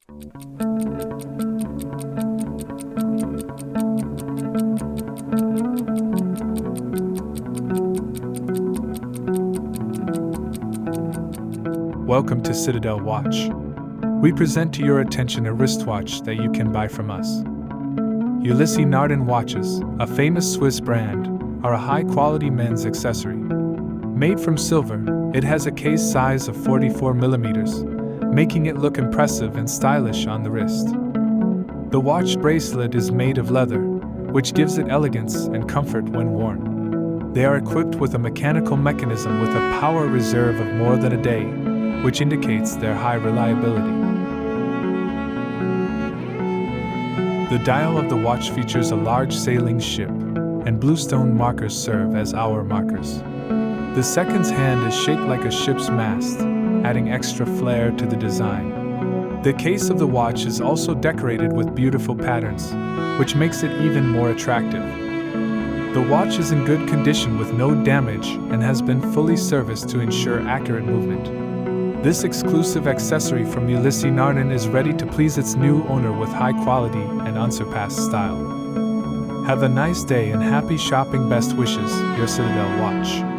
Welcome to Citadel Watch. We present to your attention a wristwatch that you can buy from us. Ulysse Nardin watches, a famous Swiss brand, are a high-quality men's accessory. Made from silver, it has a case size of 44 millimeters, making it look impressive and stylish on the wrist. The watch bracelet is made of leather, which gives it elegance and comfort when worn. They are equipped with a mechanical mechanism with a power reserve of more than a day, which indicates their high reliability. The dial of the watch features a large sailing ship, and bluestone markers serve as hour markers. The seconds hand is shaped like a ship's mast, adding extra flair to the design. The case of the watch is also decorated with beautiful patterns, which makes it even more attractive. The watch is in good condition with no damage and has been fully serviced to ensure accurate movement. This exclusive accessory from Ulysse Nardin is ready to please its new owner with high quality and unsurpassed style. Have a nice day and happy shopping. Best wishes, your Citadel Watch.